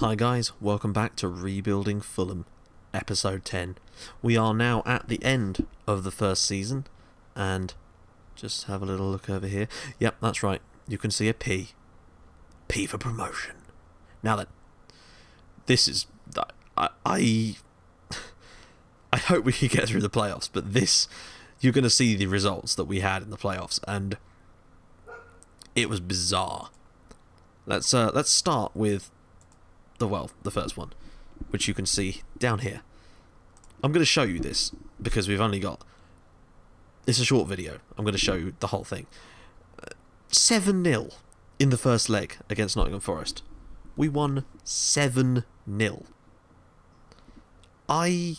Hi guys, welcome back to Rebuilding Fulham, Episode 10. We are now at the end of the first season, and just have a little look over here. Yep, that's right, you can see a P. P for promotion. Now then, this is... I hope we can get through the playoffs, but this... You're going to see the results that we had in the playoffs, and it was bizarre. Let's start with the first one, which you can see down here. I'm going to show you this because we've only got... It's a short video. I'm going to show you the whole thing. 7-0 in the first leg against Nottingham Forest. We won 7-0. I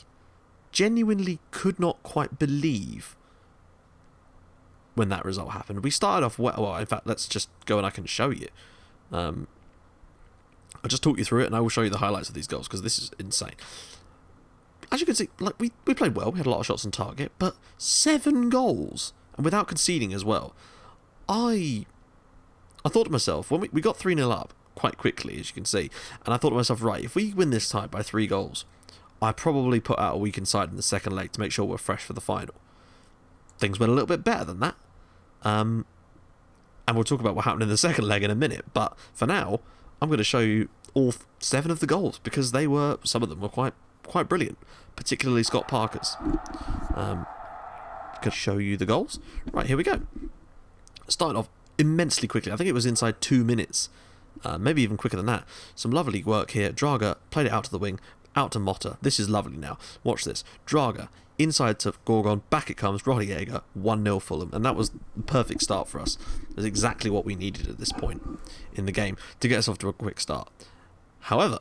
genuinely could not quite believe when that result happened. We started off well. In fact, let's just go and I can show you. I'll just talk you through it and I will show you the highlights of these goals because this is insane. As you can see, like we played well, we had a lot of shots on target, but 7 goals and without conceding as well. I thought to myself, when we got 3-0 up quite quickly, as you can see, and I thought to myself, right, if we win this tie by 3 goals, I probably put out a weakened side in the second leg to make sure we're fresh for the final. Things went a little bit better than that. And we'll talk about what happened in the second leg in a minute, but for now, I'm going to show you all 7 of the goals because some of them were quite brilliant, particularly Scott Parker's. Could show you the goals. Right, here we go. Started off immensely quickly. I think it was inside 2 minutes, maybe even quicker than that. Some lovely work here. Draga played it out to the wing, out to Motta. This is lovely now. Watch this. Draga inside to Gorgon, back it comes, Rodallega, 1-0 Fulham, and that was the perfect start for us. It was exactly what we needed at this point in the game to get us off to a quick start. However,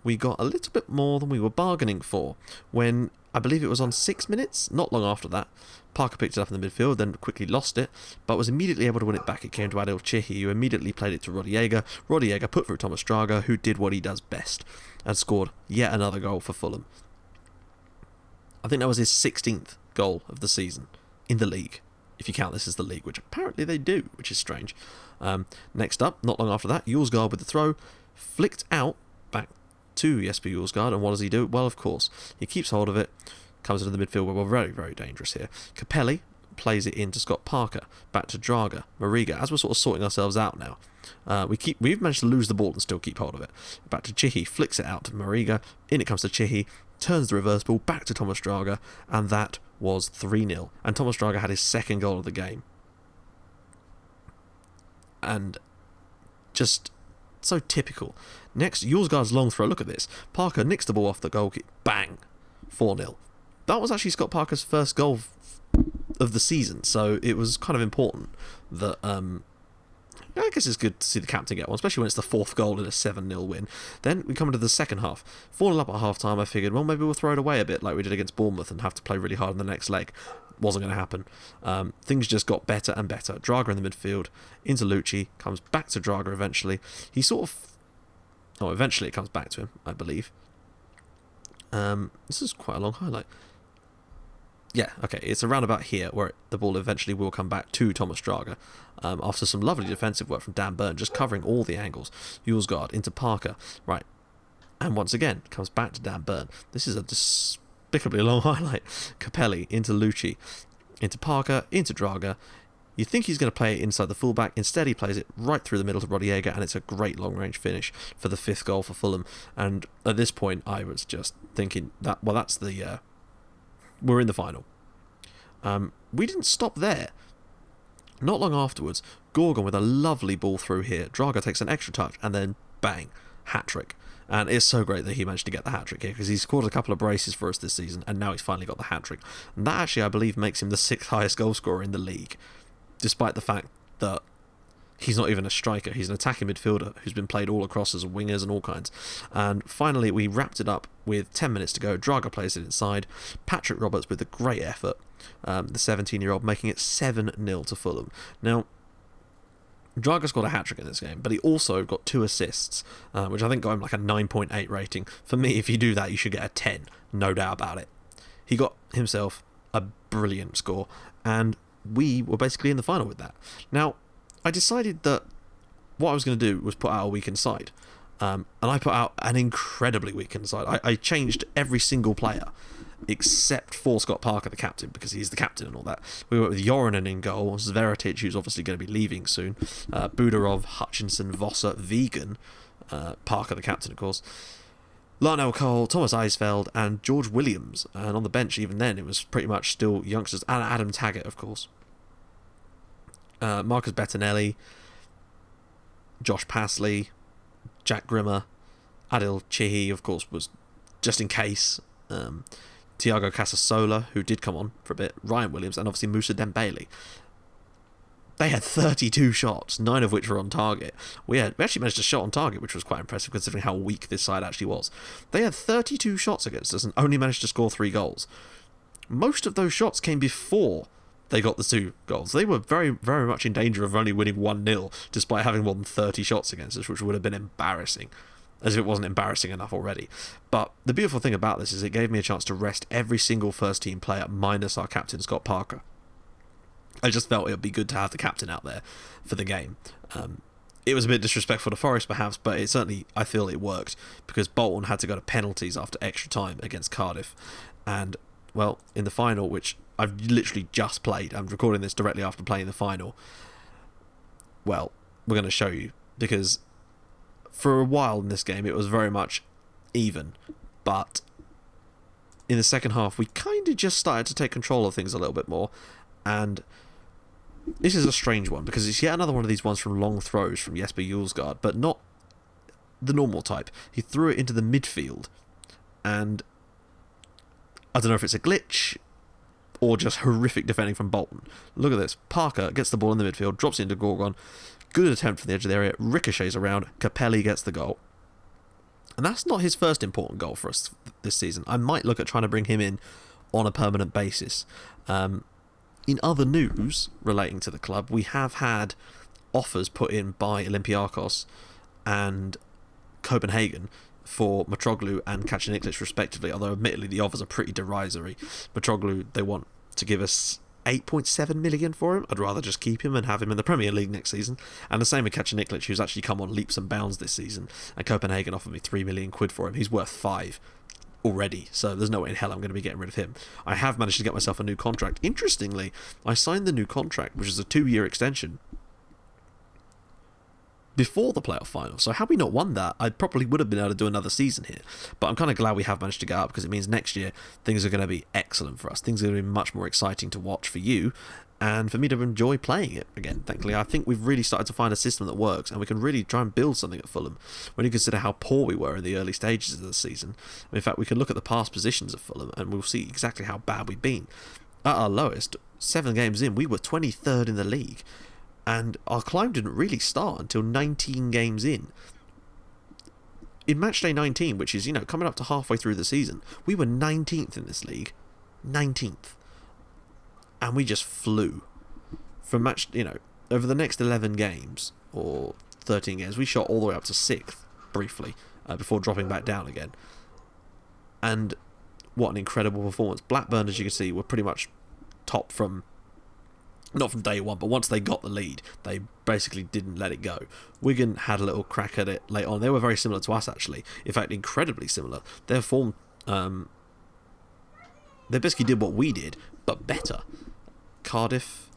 we got a little bit more than we were bargaining for when, I believe it was on 6 minutes, not long after that, Parker picked it up in the midfield, then quickly lost it, but was immediately able to win it back. It came to Adil Chihi, who immediately played it to Rodallega. Rodallega put through Thomas Draga, who did what he does best, and scored yet another goal for Fulham. I think that was his 16th goal of the season in the league, if you count this as the league, which apparently they do, which is strange. Next up, not long after that, Yulsgaard with the throw, flicked out back to Jesper Yulsgaard, and what does he do? Well, of course, he keeps hold of it, comes into the midfield where we're very, very dangerous here. Capelli plays it in to Scott Parker, back to Draga, Mariga, as we're sort of sorting ourselves out now. We've managed to lose the ball and still keep hold of it. Back to Chihi, flicks it out to Mariga, in it comes to Chihi, turns the reverse ball back to Thomas Draga, and that was 3-0. And Thomas Draga had his second goal of the game. And just so typical. Next, Yulsgaard's long throw. Look at this. Parker nicks the ball off the goal, bang, 4-0. That was actually Scott Parker's first goal of the season, so it was kind of important that I guess it's good to see the captain get one, especially when it's the 4th goal in a 7-0 win. Then we come into the second half. 4-0 up at half-time, I figured, well, maybe we'll throw it away a bit like we did against Bournemouth and have to play really hard in the next leg. Wasn't going to happen. Things just got better and better. Draga in the midfield, into Lucci, comes back to Draga eventually. He sort of... Oh, eventually it comes back to him, I believe. This is quite a long highlight. Yeah, okay, it's around about here where the ball eventually will come back to Thomas Draga after some lovely defensive work from Dan Burn, just covering all the angles. Yulsgaard into Parker, right, and once again comes back to Dan Burn. This is a despicably long highlight. Capelli into Lucci, into Parker, into Draga. You think he's going to play it inside the fullback, instead he plays it right through the middle to Rodallega, and it's a great long-range finish for the 5th goal for Fulham. And at this point, I was just thinking that, well, that's the... we're in the final. We didn't stop there. Not long afterwards, Gorgon with a lovely ball through here. Draga takes an extra touch and then bang, hat-trick. And it's so great that he managed to get the hat-trick here because he's scored a couple of braces for us this season and now he's finally got the hat-trick. And that actually, I believe, makes him the 6th highest goal scorer in the league, despite the fact that he's not even a striker. He's an attacking midfielder who's been played all across as wingers and all kinds. And finally, we wrapped it up with 10 minutes to go. Draga plays it inside. Patrick Roberts with a great effort. The 17-year-old making it 7-0 to Fulham. Now, Draga scored a hat-trick in this game, but he also got 2 assists, which I think got him like a 9.8 rating. For me, if you do that, you should get a 10. No doubt about it. He got himself a brilliant score, and we were basically in the final with that. Now, I decided that what I was going to do was put out a weakened side. And I put out an incredibly weakened side. I changed every single player except for Scott Parker, the captain, because he's the captain and all that. We went with Jorinen in goal, Zveratic, who's obviously going to be leaving soon, Budarov, Hutchinson, Vossa, Vegan, Parker, the captain, of course, Larnell Cole, Thomas Eisfeld, and George Williams. And on the bench, even then, it was pretty much still youngsters, and Adam Taggart, of course. Marcus Bettinelli, Josh Pasley, Jack Grimmer, Adil Chihi, of course, was just in case. Thiago Casasola, who did come on for a bit, Ryan Williams, and obviously Moussa Dembele. They had 32 shots, 9 of which were on target. We actually managed to shot on target, which was quite impressive considering how weak this side actually was. They had 32 shots against us and only managed to score 3 goals. Most of those shots came before they got the 2 goals. They were very, very much in danger of only winning 1-0, despite having more than 30 shots against us, which would have been embarrassing, as if it wasn't embarrassing enough already. But the beautiful thing about this is it gave me a chance to rest every single first-team player, minus our captain, Scott Parker. I just felt it would be good to have the captain out there for the game. It was a bit disrespectful to Forest, perhaps, but it certainly, I feel it worked, because Bolton had to go to penalties after extra time against Cardiff. And, well, in the final, which I've literally just played, I'm recording this directly after playing the final, well, we're going to show you, because for a while in this game, it was very much even, but in the second half, we kind of just started to take control of things a little bit more, and this is a strange one, because it's yet another one of these ones from long throws from Jesper Julesgaard, but not the normal type. He threw it into the midfield, and I don't know if it's a glitch or just horrific defending from Bolton. Look at this. Parker gets the ball in the midfield, drops it into Gorgon. Good attempt from the edge of the area, ricochets around, Capelli gets the goal. And that's not his first important goal for us this season. I might look at trying to bring him in on a permanent basis. In other news relating to the club, we have had offers put in by Olympiacos and Copenhagen for Mitroglou and Kacaniklic respectively, although admittedly the offers are pretty derisory. Mitroglou, they want to give us 8.7 million for him. I'd rather just keep him and have him in the Premier League next season. And the same with Kacaniklic, who's actually come on leaps and bounds this season, and Copenhagen offered me 3 million quid for him. He's worth 5 already, so there's no way in hell I'm going to be getting rid of him. I have managed to get myself a new contract. Interestingly, I signed the new contract, which is a 2-year extension, before the playoff final. So had we not won that, I probably would have been able to do another season here. But I'm kind of glad we have managed to get up, because it means next year things are going to be excellent for us. Things are going to be much more exciting to watch for you, and for me to enjoy playing it again. Thankfully, I think we've really started to find a system that works, and we can really try and build something at Fulham when you consider how poor we were in the early stages of the season. In fact, we can look at the past positions of Fulham and we'll see exactly how bad we've been. At our lowest, 7 games in, we were 23rd in the league, and our climb didn't really start until 19 games in. In matchday 19, which is, coming up to halfway through the season, we were 19th in this league. 19th. And we just flew. From over the next 11 games, or 13 games, we shot all the way up to 6th, briefly, before dropping back down again. And what an incredible performance. Blackburn, as you can see, were pretty much top from, not from day one, but once they got the lead, they basically didn't let it go. Wigan had a little crack at it late on. They were very similar to us, actually. In fact, incredibly similar. Their form, they basically did what we did, but better. Cardiff,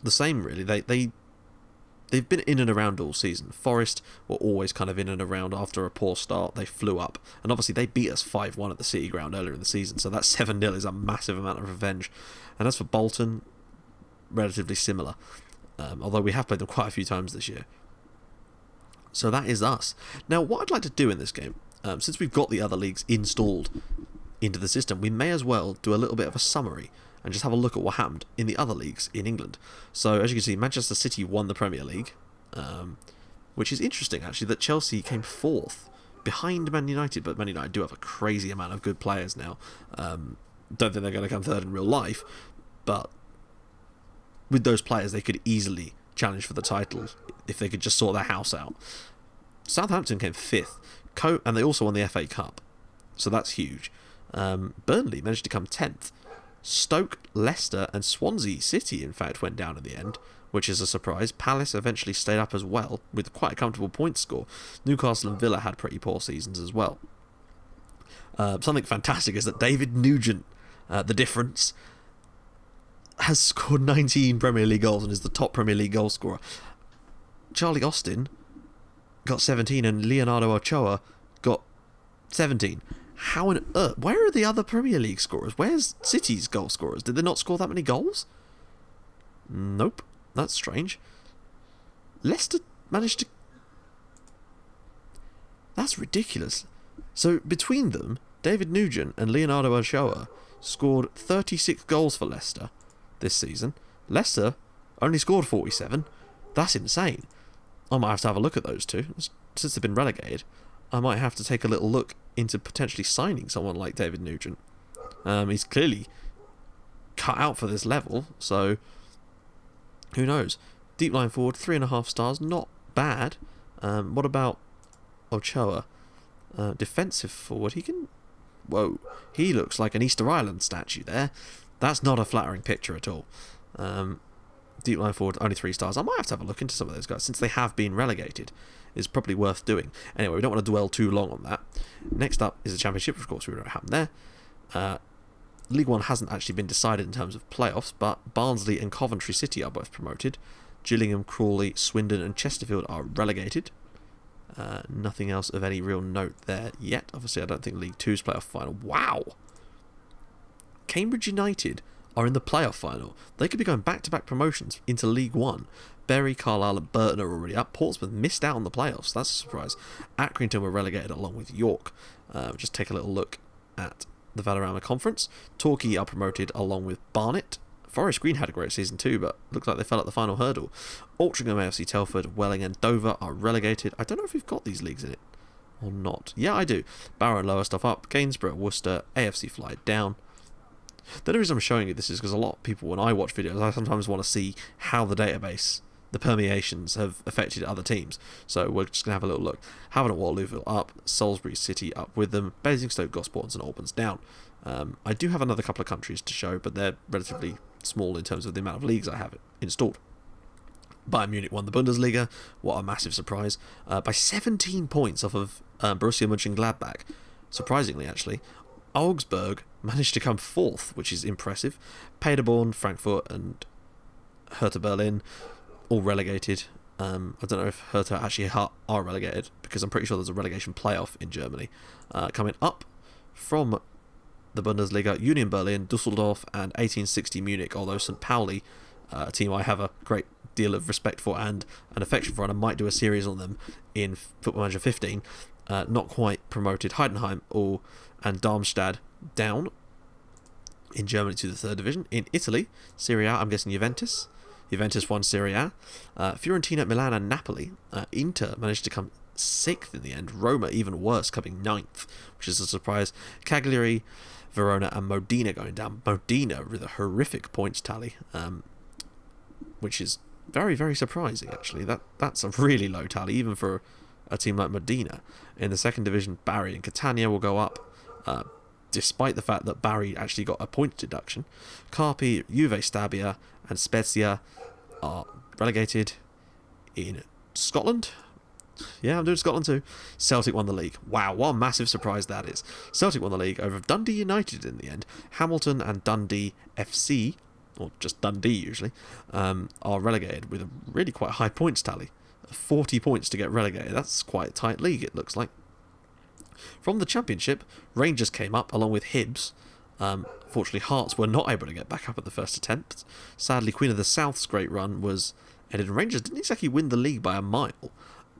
the same really. They've been in and around all season. Forest were always kind of in and around. After a poor start, they flew up, and obviously they beat us 5-1 at the City Ground earlier in the season, so that 7-0 is a massive amount of revenge. And as for Bolton, relatively similar, although we have played them quite a few times this year. So that is us. Now, what I'd like to do in this game, since we've got the other leagues installed into the system, we may as well do a little bit of a summary and just have a look at what happened in the other leagues in England. So, as you can see, Manchester City won the Premier League, which is interesting, actually, that Chelsea came 4th behind Man United, but Man United do have a crazy amount of good players now. Don't think they're going to come 3rd in real life, but with those players, they could easily challenge for the title if they could just sort their house out. Southampton came 5th, and they also won the FA Cup, so that's huge. Burnley managed to come 10th. Stoke, Leicester and Swansea City in fact went down in the end, which is a surprise. Palace eventually stayed up as well with quite a comfortable point score. Newcastle and Villa had pretty poor seasons as well. Something fantastic is that David Nugent, the difference, has scored 19 Premier League goals and is the top Premier League goal scorer. Charlie Austin got 17 and Leonardo Ochoa got 17. How on earth? Where are the other Premier League scorers? Where's City's goal scorers? Did they not score that many goals? Nope. That's strange. Leicester managed to... That's ridiculous. So between them, David Nugent and Leonardo Ochoa scored 36 goals for Leicester this season. Leicester only scored 47. That's insane. I might have to have a look at those two. Since they've been relegated, I might have to take a little look into potentially signing someone like David Nugent. He's clearly cut out for this level, so who knows. Deep line forward, 3.5 stars, not bad. What about Ochoa? Defensive forward, he can... Whoa, he looks like an Easter Island statue there. That's not a flattering picture at all. Deep line forward, only 3 stars. I might have to have a look into some of those guys, since they have been relegated. It's probably worth doing. Anyway, we don't want to dwell too long on that. Next up is the Championship, of course, we know what happened there. League One hasn't actually been decided in terms of playoffs, but Barnsley and Coventry City are both promoted. Gillingham, Crawley, Swindon and Chesterfield are relegated. Nothing else of any real note there yet. Obviously, I don't think League Two's playoff final. Wow! Cambridge United are in the playoff final. They could be going back-to-back promotions into League One. Bury, Carlisle and Burton are already up. Portsmouth missed out on the playoffs. That's a surprise. Accrington were relegated along with York. Just take a little look at the Valderrama Conference. Torquay are promoted along with Barnet. Forest Green had a great season too, but looks like they fell at the final hurdle. Altrincham, AFC Telford, Welling and Dover are relegated. I don't know if we've got these leagues in it or not. Yeah, I do. Barrow and Lower stuff up. Gainsborough, Worcester, AFC Fly down. The only reason I'm showing you this is because a lot of people, when I watch videos, I sometimes want to see how the database, the permeations, have affected other teams. So we're just going to have a little look. Havant and Waterlooville up, Salisbury City up with them, Basingstoke, Gosport and Albans down. I do have another couple of countries to show, but they're relatively small in terms of the amount of leagues I have installed. Bayern Munich won the Bundesliga. What a massive surprise. By 17 points off of Borussia Mönchengladbach. Surprisingly, actually. Augsburg managed to come 4th, which is impressive. Paderborn, Frankfurt and Hertha Berlin all relegated. I don't know if Hertha actually are relegated, because I'm pretty sure there's a relegation playoff in Germany. Coming up from the Bundesliga, Union Berlin, Dusseldorf and 1860 Munich, although St. Pauli, a team I have a great deal of respect for and an affection for, and I might do a series on them in Football Manager 15, not quite promoted. Heidenheim and Darmstadt down in Germany to the 3rd division. In Italy, Serie A, I'm guessing Juventus won Serie A. Fiorentina, Milan and Napoli. Inter managed to come 6th in the end. Roma, even worse, coming 9th, which is a surprise. Cagliari, Verona and Modena going down. Modena with a horrific points tally, which is very, very surprising, actually. That's a really low tally, even for a team like Modena. In the 2nd division, Bari and Catania will go up, despite the fact that Bari actually got a point deduction. Carpi, Juve Stabia and Spezia are relegated. In Scotland, yeah, I'm doing Scotland too. Celtic won the league. Wow, what a massive surprise that is. Celtic won the league over Dundee United in the end. Hamilton and Dundee FC, or just Dundee usually, are relegated with a really quite high points tally. 40 points to get relegated. That's quite a tight league, it looks like. From the Championship, Rangers came up along with Hibs. Fortunately, Hearts were not able to get back up at the first attempt. Sadly, Queen of the South's great run was ended, and Rangers didn't exactly win the league by a mile.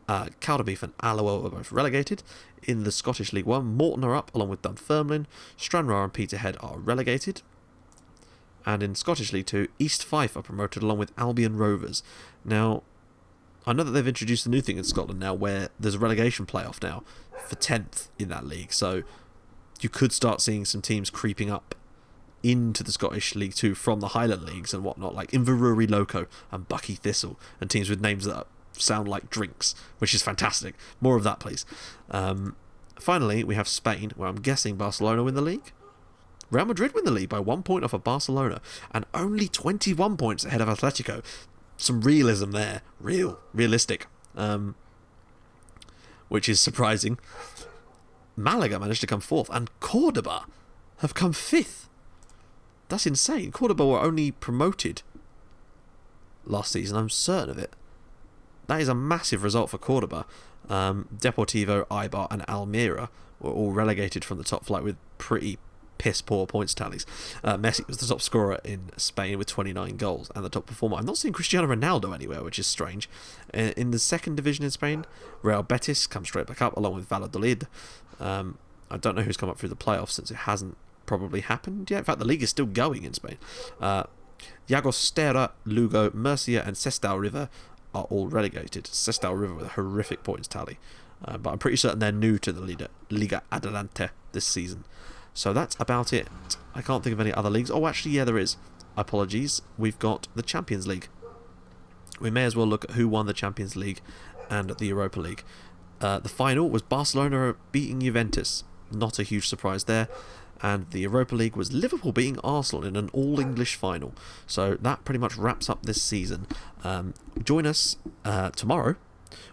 Cowderbeef and Alloa were both relegated. In the Scottish League One, Morton are up along with Dunfermline. Stranraer and Peterhead are relegated. And in Scottish League 2, East Fife are promoted along with Albion Rovers. Now, I know that they've introduced a new thing in Scotland now where there's a relegation playoff now for 10th in that league. So you could start seeing some teams creeping up into the Scottish League 2 from the Highland Leagues and whatnot, like Inverurie Loco and Bucky Thistle, and teams with names that sound like drinks, which is fantastic. More of that, please. Finally, we have Spain, where I'm guessing Barcelona win the league. Real Madrid win the league by 1 point off of Barcelona, and only 21 points ahead of Atletico. Some realism there. Realistic. Which is surprising. Malaga managed to come 4th, and Cordoba have come 5th. That's insane. Cordoba were only promoted last season, I'm certain of it. That is a massive result for Cordoba. Deportivo, Eibar and Almeria were all relegated from the top flight with pretty piss poor points tallies. Messi was the top scorer in Spain with 29 goals and the top performer. I'm not seeing Cristiano Ronaldo anywhere, which is strange. In the second division in Spain, Real Betis come straight back up along with Valladolid. I don't know who's come up through the playoffs since it hasn't probably happened yet. In fact, the league is still going in Spain. Llagostera, Lugo, Murcia and Sestao River are all relegated. Sestao River with a horrific points tally. But I'm pretty certain they're new to the Liga Adelante this season. So that's about it. I can't think of any other leagues. Oh, actually, yeah, there is. Apologies. We've got the Champions League. We may as well look at who won the Champions League and the Europa League. The final was Barcelona beating Juventus. Not a huge surprise there. And the Europa League was Liverpool beating Arsenal in an all-English final. So that pretty much wraps up this season. Join us tomorrow,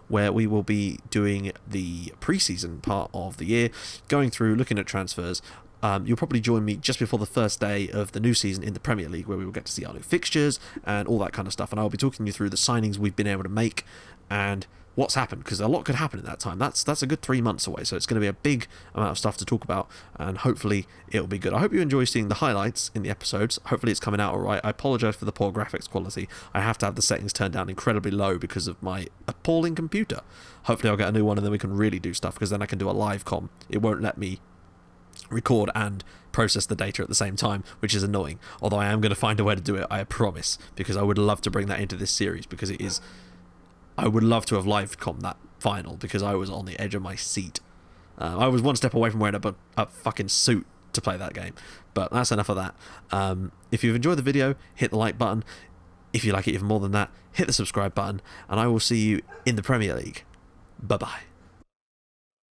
where we will be doing the pre-season part of the year, going through, looking at transfers. You'll probably join me just before the first day of the new season in the Premier League, where we will get to see our new fixtures and all that kind of stuff. And I'll be talking you through the signings we've been able to make and what's happened, because a lot could happen in that time. That's a good 3 months away, so it's going to be a big amount of stuff to talk about, and hopefully it'll be good. I hope you enjoy seeing the highlights in the episodes. Hopefully it's coming out alright. I apologise for the poor graphics quality. I have to have the settings turned down incredibly low because of my appalling computer. Hopefully I'll get a new one and then we can really do stuff, because then I can do a live com. It won't let me record and process the data at the same time, which is annoying. Although I am going to find a way to do it, I promise, because I would love to bring that into this series, because it is... I would love to have live-com that final, because I was on the edge of my seat. I was one step away from wearing a fucking suit to play that game. But that's enough of that. If you've enjoyed the video, hit the like button. If you like it even more than that, hit the subscribe button. And I will see you in the Premier League. Bye-bye.